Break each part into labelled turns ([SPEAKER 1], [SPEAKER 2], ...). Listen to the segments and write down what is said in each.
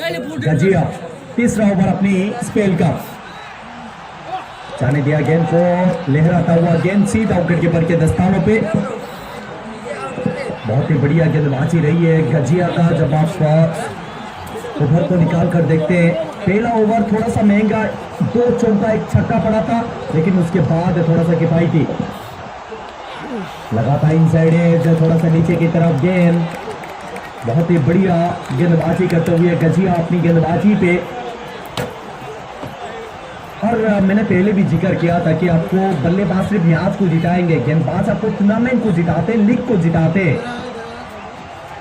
[SPEAKER 1] गजिया तीसरा ओवर अपनी स्पेल का जाने दिया गेंद को, लहराता हुआ गेंद सीधा विकेट कीपर के दस्तानों पे। बहुत ही बढ़िया गेंदबाजी रही है गजिया का। जब आप ओवर को निकाल कर देखते हैं, पहला ओवर थोड़ा सा महंगा, 2 चौका 1 छक्का पड़ा था, लेकिन उसके बाद थोड़ा सा किफायती लगा था इनसाइड एज, थोड़ा सा नीचे की तरफ गेंद। बहुत ही बढ़िया गेंदबाजी करते हुए गजिया अपनी गेंदबाजी पे। और मैंने पहले भी जिक्र किया था कि आपको बल्लेबाज सिर्फ मैच को जिताएंगे, गेंदबाज आपको टूर्नामेंट को जिताते, लीग को जिताते।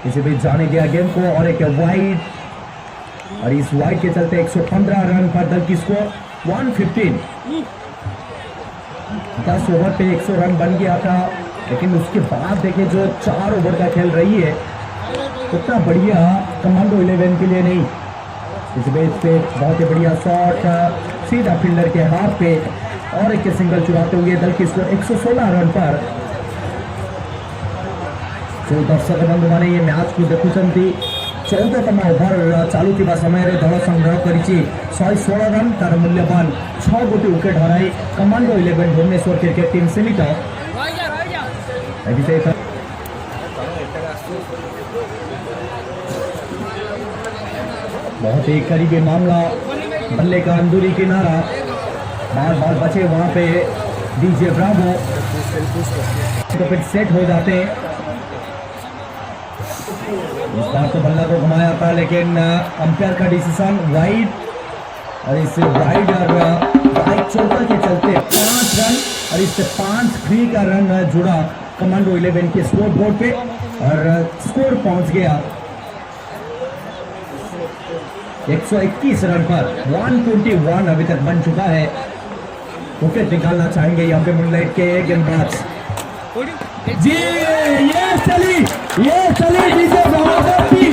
[SPEAKER 1] इसी बीच जाने दिया गेंद को और एक वाइड, और इस वाइड के चलते 115 रन पर दल की स्कोर 115। 10 ओवर पे 100 रन बन गया था, लेकिन उसके बाद देखे जो 4 ओवर का खेल रही है, उतना बढ़िया कमांडो 11 के लिए नहीं। इस बेस पे बहुत ही बढ़िया शॉट सीधा फील्डर के हाथ पे, और एक सिंगल चुराते हुए दल की स्कोर 116 रन पर। जो दर्शक बंधु माने ये मैच को देखुचंती, 14तम ओवर चालू थिबा समय रे दल संग्रह करिछि 116 रन, तार मूल्यवान 6 गोटी विकेट हराई कमांडो 11 भुवनेश्वर क्रिकेट टीम सीमित। बहुत ही करीबी मामला, बल्ले का अंदरूनी किनारा, बार बार बचे वहां पे डीजे ब्रावो, तो फिर सेट हो जाते हैं। इस बार तो बल्ला को घुमाया था, लेकिन अंपायर का डिसीजन वाइड, और इस वाइड और वाइड चौका के चलते 5 रन, और इससे 5 फ्री का रन जुड़ा कमांडो 11 के स्कोर बोर्ड पे, और स्कोर पहुंच गया 121 रन पर। 121 अभी तक बन चुका है। विकेट निकालना चाहेंगे यहाँ पे मूनलाइट के गेंदबाज जी। ये चली डीजे ब्रावो की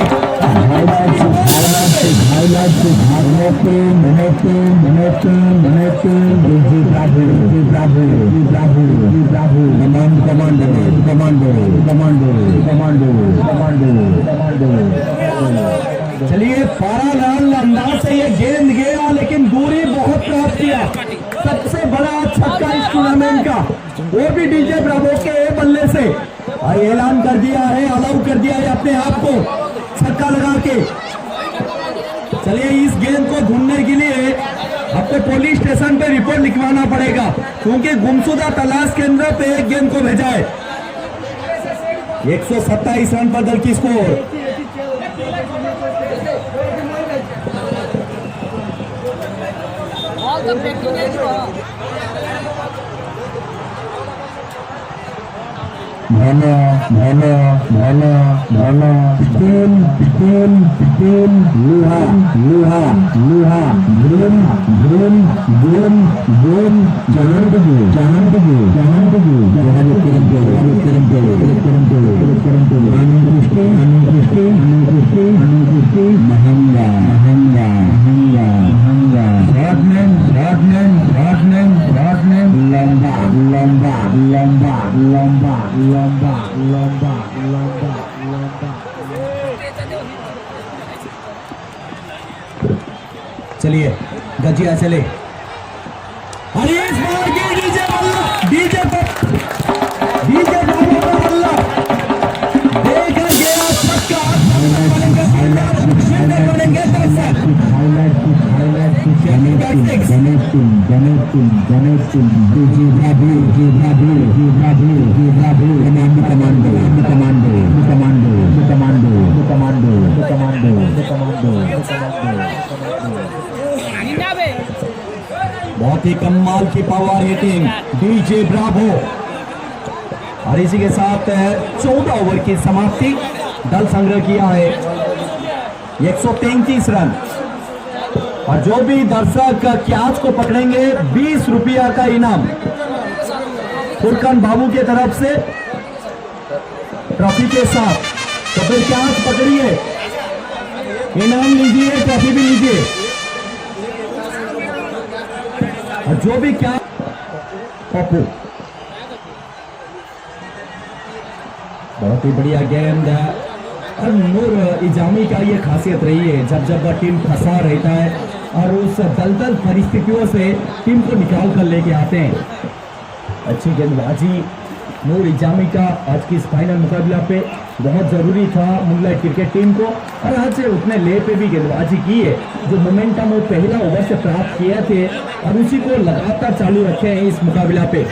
[SPEAKER 1] चलिए 12 रन अंदाज से ये गेंद गया, लेकिन दूरी बहुत प्राप्त किया। सबसे बड़ा छक्का इस टूर्नामेंट का, वो भी डीजे ब्रावो के बल्ले से। और ऐलान कर दिया है, अलाउ कर दिया है अपने आप को छक्का लगा के। चलिए इस गेंद को ढूंढने के लिए आपको पुलिस स्टेशन पे रिपोर्ट लिखवाना पड़ेगा, क्योंकि गुमशुदा तलाश केंद्र पे एक गेंद को भेजा है। 127 रन पर दल की स्कोर। चलिए गजिया चले, और इस बार के डीजे ब्रावो का बल्ला देखा गया छक्का। बहुत ही कमाल की पावर हिटिंग डीजे ब्रावो। और इसी के साथ 14 ओवर की समाप्ति, दल संग्रह किया है 133 रन। और जो भी दर्शक कैच को पकड़ेंगे 20 रुपया का इनाम फुरकान बाबू के तरफ से ट्रॉफी के साथ। तो फिर कैच पकड़िए, इनाम लीजिए, ट्रॉफी भी लीजिए। और जो भी क्या पप्पू, बहुत ही बढ़िया गेंद और नूर इजामी का ये खासियत रही है, जब जब टीम फंसा रहता है और उस दलदल परिस्थितियों से टीम को निकाल कर लेके आते हैं। अच्छी गेंदबाजी नूर इजामी का आज की इस फाइनल मुकाबला पे बहुत ज़रूरी था मूनलाइट क्रिकेट टीम को, और आज उतने ले पे भी गेंदबाजी की है। जो मोमेंटम वो पहला ओवर से प्राप्त किए थे और उसी को लगातार चालू रखे हैं इस मुकाबला पे।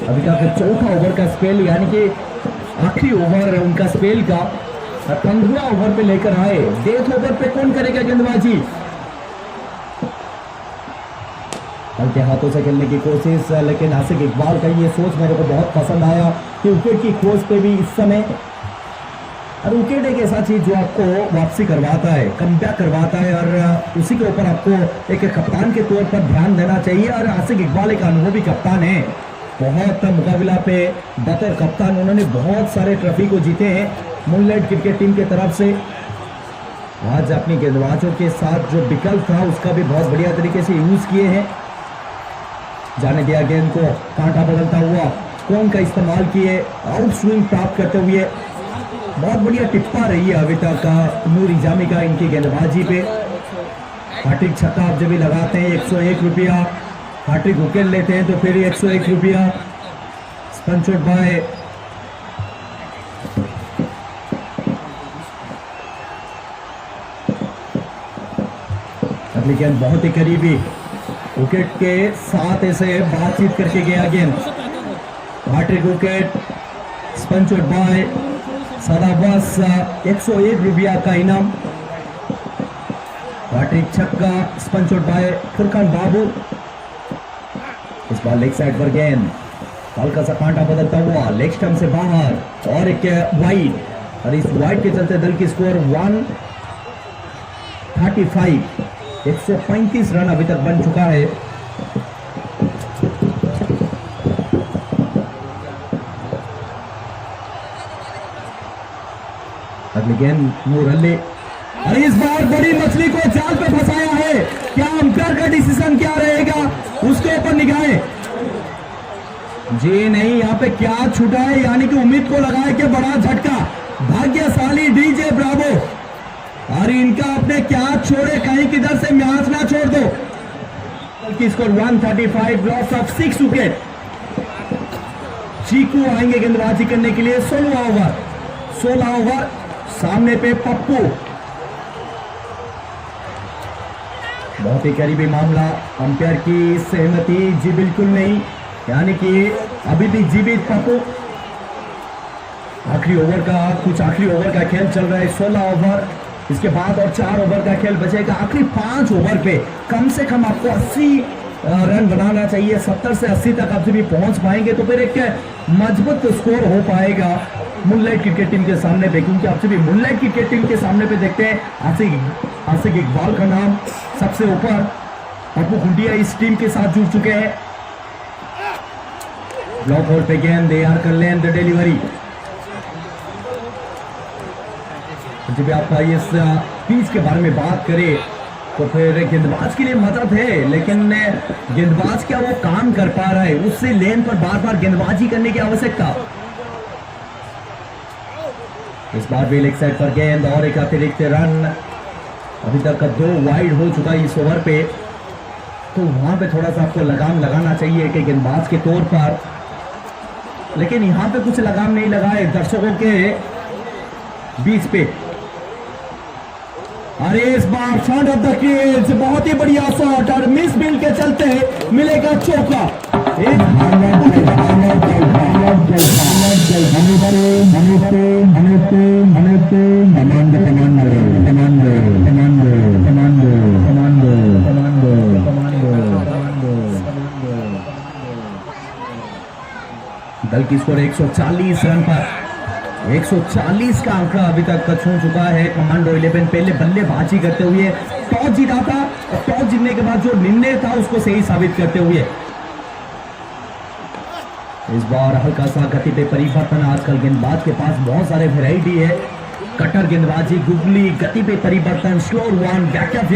[SPEAKER 1] अभी तक चौथा ओवर का स्पेल यानी कि आखिरी ओवर उनका स्पेल का 15 ओवर पे लेकर आए। डेथ ओवर पे कौन करेगा गेंदबाजी? हल्के हाथों से खेलने की कोशिश, लेकिन आसिक इकबाल का ये सोच मेरे को बहुत पसंद आया कि विकेट की खोज पे भी इस समय, और विकेट एक ऐसा चीज जो आपको वापसी करवाता है, कमबैक करवाता है, और उसी के ऊपर आपको एक कप्तान के तौर पर ध्यान देना चाहिए। और आसिक इकबाल एक अनुभवी कप्तान है, बहुत मुकाबला पे बतौर कप्तान उन्होंने बहुत सारे ट्रॉफी को जीते हैं मूनलाइट क्रिकेट टीम की तरफ से। आज अपनी गेंदबाजों के साथ जो विकल्प था उसका भी बहुत बढ़िया तरीके से यूज किए हैं। जाने दिया गेंद को, कांटा बदलता हुआ कौन का इस्तेमाल किए, आउट स्विंग प्राप्त करते हुए। बहुत बढ़िया टिप्पा रही है अभी तक नूर इजामी का इनकी गेंदबाजी पे। हैट्रिक छक्का आप जब भी लगाते हैं 101 रुपया, हैट्रिक विकेट लेते हैं तो फिर 101 रुपया। स्पिन शॉट बाय अगली गेंद बहुत ही करीबी, विकेट के साथ ऐसे बातचीत करके गया गेंद। Hattrick wicket, spin shot by Sadabas, 101 रुपया का इनाम। हैट्रिक छक्का, spin shot by Furqan Babu. इस बार लेग साइड पर गेंद, हल्का सा कांटा बदलता हुआ लेग स्टंप से बाहर, और एक वाइड, और इस वाइड के चलते दल की स्कोर 135, 135 रन अभी तक बन चुका है। अगली गेंद नूर अली, और इस बार बड़ी मछली को जाल पे फंसाया है। क्या अंपायर का डिसीजन क्या रहेगा, उसके ऊपर निगाहें। जी नहीं, यहाँ पे क्या छूटा है, यानी कि उम्मीद को लगा है कि बड़ा झटका। भाग्यशाली डीजे ब्रावो, और इनका अपने क्या छोड़े, कहीं किधर से मैच ना छोड़ दो। की स्कोर 135, लॉस ऑफ 6 विकेट। चीकू आएंगे गेंदबाजी करने के लिए। 16 ओवर सामने पे पप्पू। बहुत ही करीबी मामला, अंपायर की सहमति जी बिल्कुल नहीं, यानी कि अभी भी जीवित पप्पू। आखिरी ओवर का खेल चल रहा है। 16 ओवर, इसके बाद और 4 ओवर का खेल बचेगा। आखिरी 5 ओवर पे कम से कम आपको 80 रन बनाना चाहिए। 70 से 80 तक आप जब भी पहुंच पाएंगे तो फिर एक मजबूत स्कोर हो पाएगा मूनलाइट क्रिकेट टीम के सामने पे, क्योंकि आप जब भी मूनलाइट क्रिकेट टीम के सामने पे देखते हैं आसिक इकबाल का नाम सबसे ऊपर। पप्पू खुंटिया इस टीम के साथ जुड़ चुके हैं। ब्लॉक होल्ड पे गेंद, दे आर कर लें द डिलीवरी। जब आप इस पिच के बारे में बात करें तो फिर गेंदबाज के लिए मदद है, लेकिन गेंदबाज क्या वो काम कर पा रहा है, उससे लेन पर बार बार गेंदबाजी करने की आवश्यकता। इस बार भी लेग साइड पर गेंद, और एक अतिरिक्त रन। अभी तक 2 वाइड हो चुका है इस ओवर पे, तो वहां पे थोड़ा सा आपको लगाम लगाना चाहिए कि गेंदबाज के तौर पर, लेकिन यहां पे कुछ लगाम नहीं लगाए दर्शकों के बीच पे। अरे इस बार फ्रंट ऑफ द क्रीज बहुत ही बढ़िया शॉट, और मिस फील्ड के चलते मिलेगा चौका। दल की स्कोर 140 रन पर, 140 का आंकड़ा अभी तक छू चुका है। कमांडो 11 पहले बल्लेबाजी करते हुए टॉस जीता था, और टॉस जीतने के बाद जो निर्णय था उसको सही साबित करते हुए इस बार हल्का सा गति पे परिवर्तन। आजकल गेंदबाज के पास बहुत सारे वैरायटी है, कटर गेंदबाजी, गुगली, गति पे परिवर्तन, स्लोर one, backup,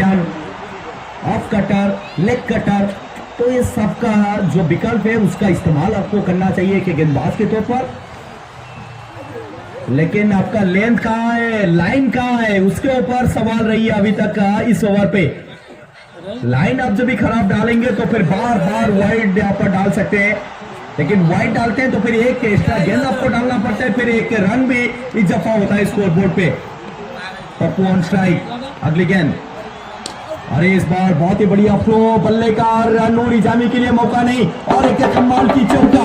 [SPEAKER 1] off cutter, leg cutter, तो ये सबका जो विकल्प है उसका इस्तेमाल आपको करना चाहिए कि गेंदबाज के तौर पर। लेकिन आपका लेंथ कहाँ है, लाइन कहाँ है, उसके ऊपर सवाल रही है अभी तक इस ओवर पे। लाइन आप जब भी खराब डालेंगे तो फिर बार बार वाइड आप डाल सकते हैं, लेकिन वाइड डालते हैं तो फिर एक एक्स्ट्रा गेंद आपको डालना पड़ता है, फिर एक रन भी इजाफा होता है स्कोर बोर्ड पे। पप्पू ऑन स्ट्राइक, अगली गेंद। अरे इस बार बहुत ही बढ़िया फ्लो, बल्ले का नूर इजामी के लिए मौका नहीं, और एक कमाल की चौका,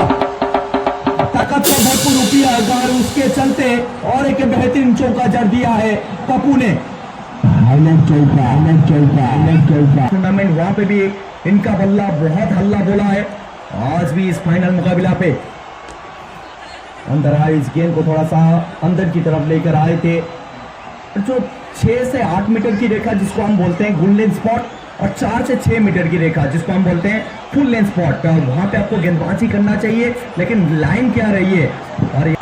[SPEAKER 1] ताकत का भरपूर रुपया अगर उसके चलते और एक बेहतरीन चौका जड़ दिया है पप्पू ने। टूर्नामेंट वहां पे भी इनका बल्ला बहुत हल्ला बोला है, आज भी इस फाइनल मुकाबला पे अंदर आए, इस गेंद को थोड़ा सा अंदर की तरफ लेकर आए थे। जो 6 से 8 मीटर की रेखा जिसको हम बोलते हैं गुड लेंथ स्पॉट, और 4 से 6 मीटर की रेखा जिसको हम बोलते हैं फुल लेंथ स्पॉट, वहां पे आपको गेंदबाजी करना चाहिए, लेकिन लाइन क्या रही है। और इस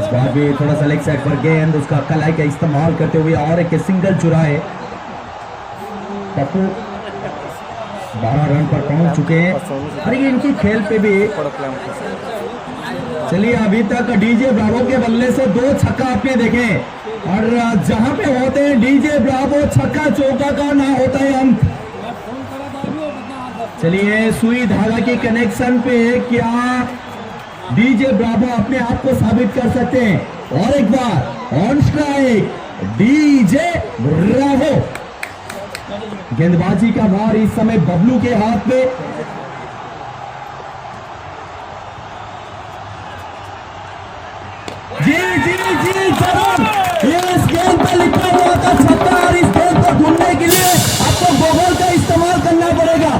[SPEAKER 1] बार भी थोड़ा सा लेग साइड पर गेंद, उसका कलाई का इस्तेमाल करते हुए और एक सिंगल चुराए। पप्पू 12 रन पर पहुंच चुके हैं। अरे इनकी खेल पे भी चलिए, अभी तक डीजे ब्रावो के बल्ले से 2 छक्का आपने देखे, और जहां पे होते हैं डीजे ब्रावो छक्का चौका का ना होता है अंत। चलिए, सुई धागा के कनेक्शन पे क्या डीजे ब्रावो अपने आप को साबित कर सकते हैं। और एक बार ऑन स्ट्राइक डीजे ब्रावो। गेंदबाजी का भार इस समय बबलू के हाथ में। जी जी जी जरूर, इस गेंद पे लिखा हुआ था छक्का, और इस गेंद को ढूंढने के लिए आपको गूगल का इस्तेमाल करना पड़ेगा।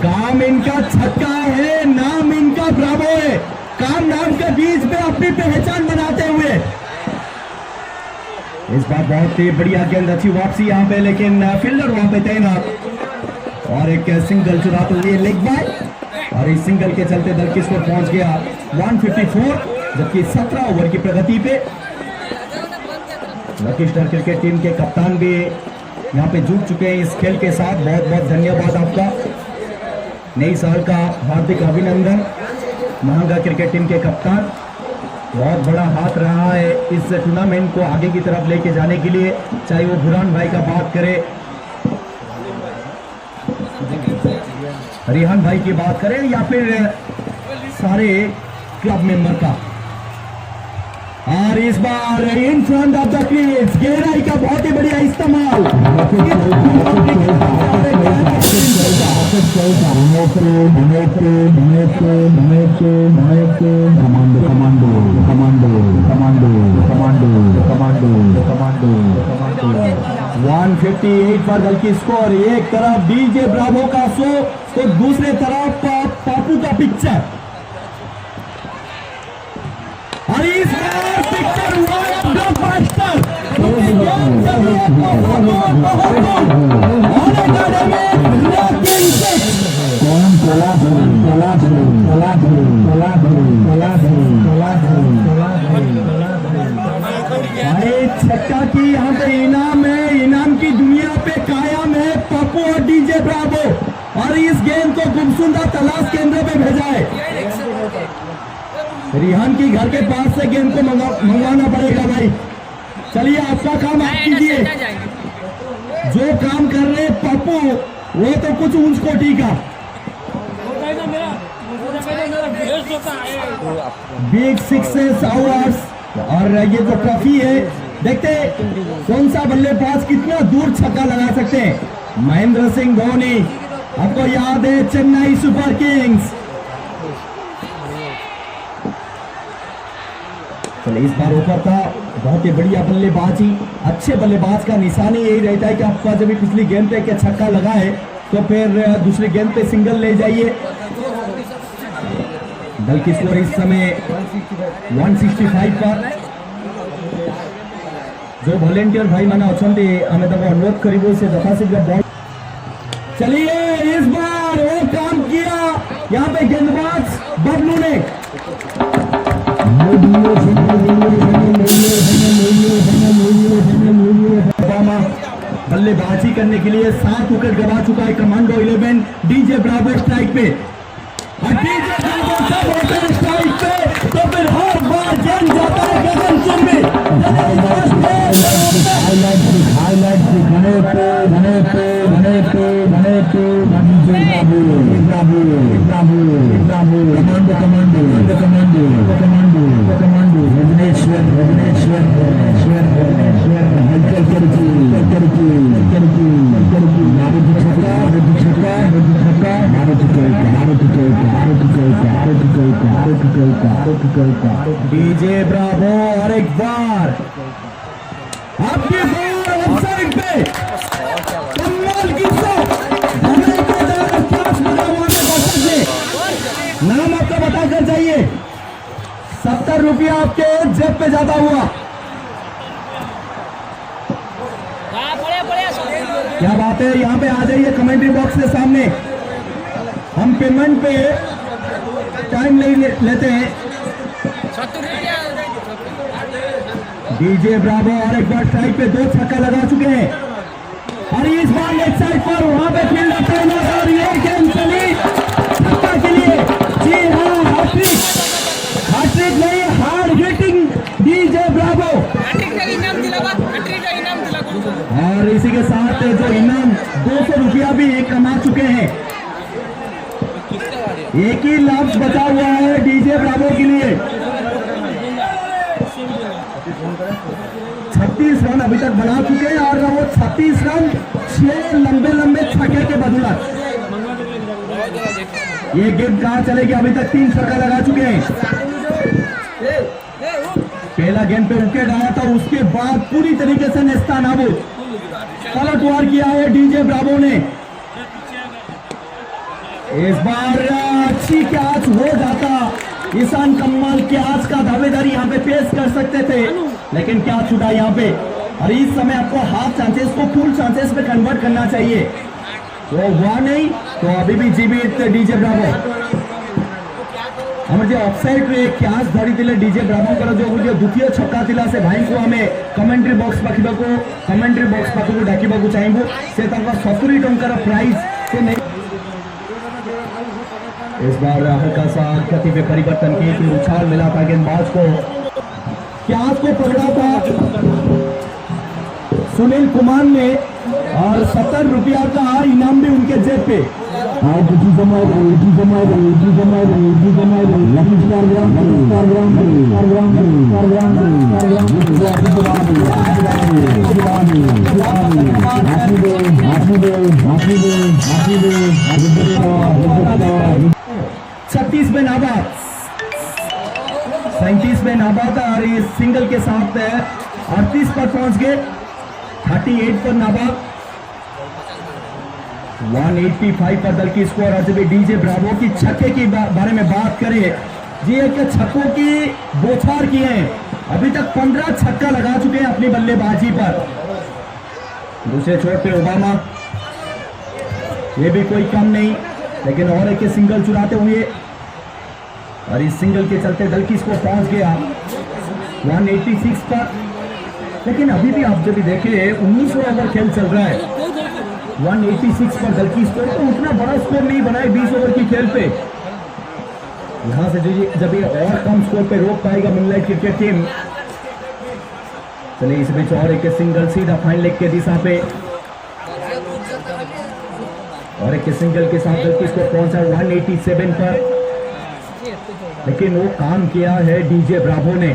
[SPEAKER 1] काम इनका छक्का है, नाम इनका ब्रावो है। काम नाम के बीच में अपनी पहचान बनाते हुए इस बार बहुत ही बढ़िया गेंद, अच्छी वापसी यहाँ पे, लेकिन फील्डर वहां पे तैनात, और एक सिंगल चुराते हुए लेग बाय, और इस सिंगल के चलते दल की स्कोर पहुंच गया 154, जबकि 17 ओवर की प्रगति पे। लकी स्टार क्रिकेट टीम के कप्तान भी यहाँ पे जुट चुके हैं इस खेल के साथ। बहुत बहुत धन्यवाद आपका, नई साल का हार्दिक अभिनंदन। महंगा क्रिकेट टीम के कप्तान, बहुत बड़ा हाथ रहा है इस टूर्नामेंट को आगे की तरफ लेके जाने के लिए, चाहे वो बुरहान भाई का बात करे, रिहान भाई की बात करें, या फिर सारे क्लब मेंबर का। और इस बार in front of the crease गहराई का बहुत ही बढ़िया इस्तेमाल। वन 58 पर दल की स्कोर। एक तरफ डीजे ब्रावो का 100 तो दूसरे तरफ पापू का पिक्चर। और इस बार पिक्चर हुआ है ब्लॉकबस्टर। छक्का की यहाँ पे इनाम है, इनाम की दुनिया पे कायम है पप्पू और डीजे ब्रावो। और इस गेंद को गुमशुदा तलाश केंद्र पे भेजा है। रिहान की घर के पास से गेंद को मंगवाना पड़ेगा भाई। चलिए आपका काम आप कीजिए, जो काम कर रहे पप्पू वो तो कुछ ऊंच कोटि का। बिग सिक्सेस आवर्स, और ये जो ट्रॉफी है देखते कौन सा बल्लेबाज कितना दूर छक्का लगा सकते हैं। महेंद्र सिंह धोनी, आपको याद है चेन्नई सुपर किंग्स। चलिए इस बार ऊपर था, बहुत ही बढ़िया बल्लेबाजी। अच्छे बल्लेबाज का निशानी यही रहता है कि आपका जब भी पिछली गेंद पे क्या छक्का लगा है तो फिर दूसरी गेंद पे सिंगल ले जाइए। दल की स्कोर इस समय 165 पर। जो वॉलेंटियर भाई मैंने अछंती हमें अनुरोध करी से दफा से। चलिए इस बार वो काम किया है गेंदबाज बबलू ने। ओबामा बल्लेबाजी करने के लिए 7 विकेट गवा चुका है कमांडो 11 डीजे ब्रावो स्ट्राइक पे। और डीजे ब्रावो सब स्ट्राइक पे तो फिर हर बार जम जाता है गगनचुंबी। डीजे ब्रावो और एक बार आपकी बॉल ऑफसाइड पे कमाल की नाम आपका बताकर जाइए। 70 रुपया आपके जेब पे ज्यादा हुआ। क्या बात है, यहाँ पे आ जाइए कमेंट्री बॉक्स के सामने। हम पेमेंट पे टाइम लेते हैं। डीजे ब्रावो और एक बार स्ट्राइक पे 2 छक्का लगा चुके हैं और इस बार लेफ्ट साइड पर वहां पे फील्ड टाइमर और ये गेंद चली छक्का के लिए। जी हाँ, हैट्रिक नहीं, हार्ड हिटिंग डीजे ब्रावो। और इसी के साथ जो इनाम 200 रुपया भी कमा चुके हैं। एक ही लफ्ज बचा हुआ है डीजे ब्रावो के लिए। 36 रन अभी तक बना चुके हैं और वो 36 रन 6 लंबे छक्के के बदौलत। ये गेंद कहां चलेगी, अभी तक 3 छक्का लगा चुके हैं। पहला गेंद पे विकेट आया था, उसके बाद पूरी तरीके से नेस्तानाबूद पलटवार किया है डीजे ब्रावो ने। इस बार अच्छी कैच हो जाता, ईशान कम्माल कैच का दावेदारी यहाँ पे पेश कर सकते थे, लेकिन क्या छूटा यहाँ पे। और इस समय आपको हाफ चांसेस को फुल चांसेस पे कन्वर्ट करना चाहिए। तो हुआ नहीं तो अभी भी जीवित डीजे ब्रावो। हमें जो ऑफसाइड रे कैच धरी डीजे ब्रावो कर जो द्वितीय छक्का थिला से भाई को हमें कमेंट्री बॉक्स पाखु डाकिबाकू चाहिए से 70 टंकार प्राइज से नहीं। इस बार हल्का सा गति में परिवर्तन किए कि उछाल मिला था गेंदबाज को, कैच को पकड़ा था सुनील कुमार ने और 70 रुपया का इनाम भी उनके जेब पे। छत्तीस में नाबाद, 37 में नाबाद और इस सिंगल के साथ 38 पर पहुंच गए। 38 पर नाबाद, 185 पर दल की स्कोर। आज भी डीजे ब्रावो की छक्के की बारे में बात करें, जी एक छक्कों की बौछार की है। अभी तक 15 छक्का लगा चुके हैं अपनी बल्लेबाजी पर। दूसरे छोर पे ओबामा, ये भी कोई कम नहीं, लेकिन और एक सिंगल चुराते हुए और इस सिंगल के चलते दल की स्कोर पहुंच गया 186 पर। लेकिन अभी भी आप जब देखें 19 ओवर खेल चल रहा है, 186 पर दल की स्कोर तो उतना बड़ा स्कोर नहीं बना है 20 ओवर की खेल पे। यहां से जब ये और कम स्कोर पे रोक पाएगा मूनलाइट क्रिकेट टीम। चलिए इस बीच और एक सिंगल सीधा फाइन लेग के दिशा पे और एक सिंगल के साथ दल की स्कोर पहुंचा 187 पर। लेकिन वो काम किया है डीजे ब्रावो ने,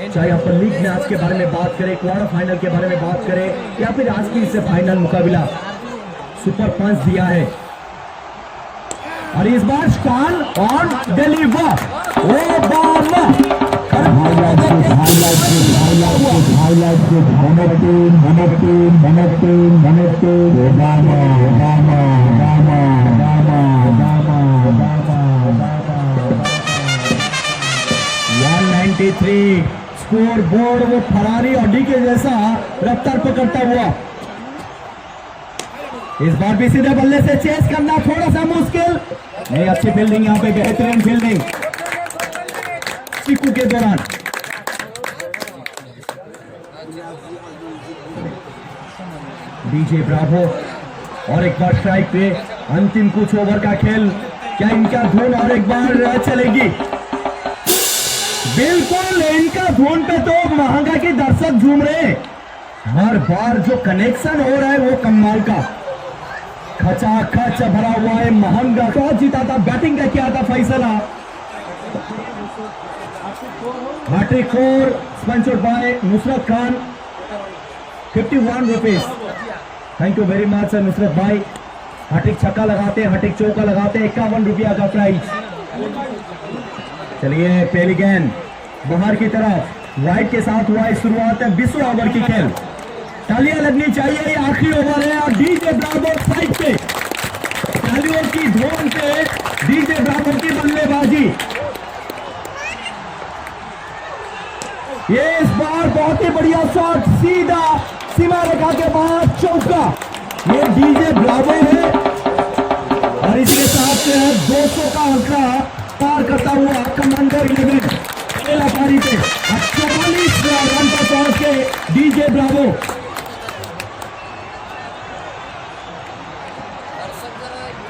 [SPEAKER 1] चाहे अपन लीग मैच के बारे में बात करें, क्वार्टर फाइनल के बारे में बात करें या फिर आज की इससे फाइनल मुकाबला, सुपर पंच दिया है। और इस बार stall on deliver Obama score board वो फरारी ऑडी के जैसा रफ्तार पकड़ता हुआ इस बार भी सीधे बल्ले से चेस करना थोड़ा सा मुश्किल नहीं। अच्छी फील्डिंग यहाँ पे, बेहतरीन फील्डिंग चीकू के दौरान। डीजे ब्रावो और एक बार स्ट्राइक पे। अंतिम कुछ ओवर का खेल, क्या इनका धुन और एक बार चलेगी? बिल्कुल, इनका धुन पे तो महंगा के दर्शक झूम रहे हैं। हर बार जो कनेक्शन हो रहा है वो कमाल का, खचाखच भरा हुआ है। महंगा टॉस जीता था, बैटिंग का किया था फैसला। Hat trick 4 sponsored by Nusrat Khan, 51 rupees. Thank you very much Nusrat भाई। हैट्रिक छक्का लगाते हैं, हैट्रिक चौका लगाते हैं, 51 रुपया का प्राइज। चलिए पहली गेंद बाहर की तरफ, वाइड के साथ हुआ है शुरुआत है 20 ओवर की खेल। तालियां लगनी चाहिए, ये आखिरी ओवर है। और डीजे ब्रावो साइड पे, तालियों की धुन पे डीजे ब्रावो की बल्लेबाजी। ये इस बार बहुत ही बढ़िया शॉट, सीधा सीमा रेखा के बाहर चौका। ये डीजे ब्रावो है और इसी के साथ 200 का आंकड़ा पार करता हुआ कमांडर 11 पहला पारी पे 44 रन पर पहुंच के डीजे ब्रावो।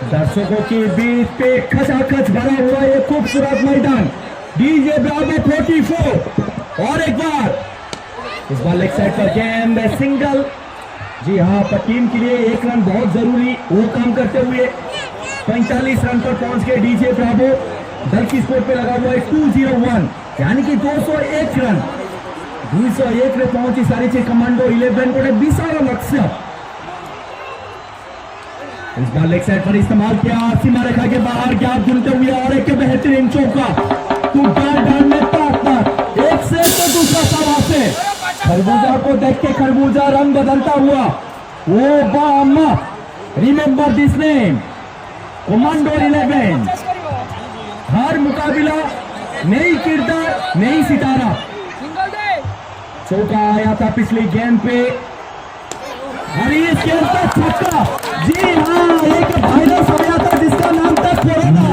[SPEAKER 1] दर्शकों के बीच पे खचाखच भरा हुआ ये खूबसूरत मैदान। डीजे ब्रावो 44 और एक बार इस बार लेग साइड पर गेंद सिंगल। जी हाँ, पर टीम के लिए एक रन बहुत जरूरी, वो काम करते हुए 45 रन पर पहुंच के डीजे ब्रावो दल की स्कोर पे लगा हुआ है 201, यानी कि 201 रन। 201 में पहुंची सारी चीज कमांडो 11 को 20 लक्ष्य। इस बार लेग साइड पर इस्तेमाल किया, सीमा रेखा के बाहर गैप ढूंढते हुए और एक बेहतरीन चौका। तू डाल में पार्टनर एक से तो दूसरा सवा से। खरबूजा को देख के खरबूजा रंग बदलता हुआ वो बामा, रिमेंबर दिस नेम, कमांडो 11। हर मुकाबला नई किरदार, नई सितारा। चौका आया था पिछली गेंद पे और इस गेंद का छक्का। जी हाँ, एक वायरस हो गया था जिसका नाम था कोरोना।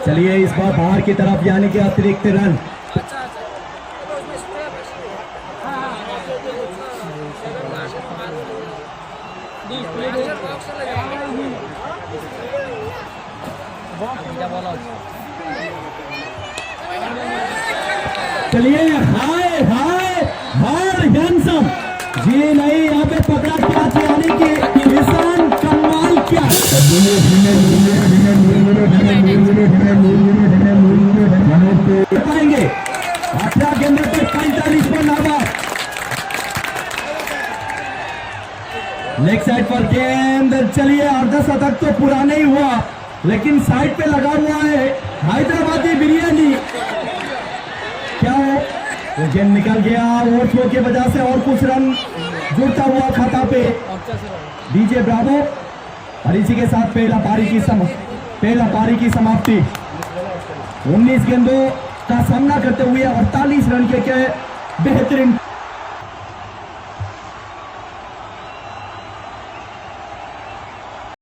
[SPEAKER 1] चलिए इस बार बाहर की तरफ यानी कि अतिरिक्त रन। चलिए हाय हाय हार हैंडसम। जी नहीं, यहाँ पे पकड़ा क्या, यानी कि किसान कमाल क्या। पाएंगे 18 गेंदों पे 45 पर नाबाद। लेग साइड पर गेंद, चलिए अर्धशतक तो पूरा नहीं हुआ लेकिन साइड पे लगा हुआ है हैदराबादी बिरयानी। क्या हो, वो गेंद निकल गया ओवर फ्लो की वजह से और कुछ रन जुड़ता हुआ खाता पे डीजे ब्रावो। और इसी के साथ पहला पारी की समाप्ति। 19 गेंदों का सामना करते हुए 48 रन के बेहतरीन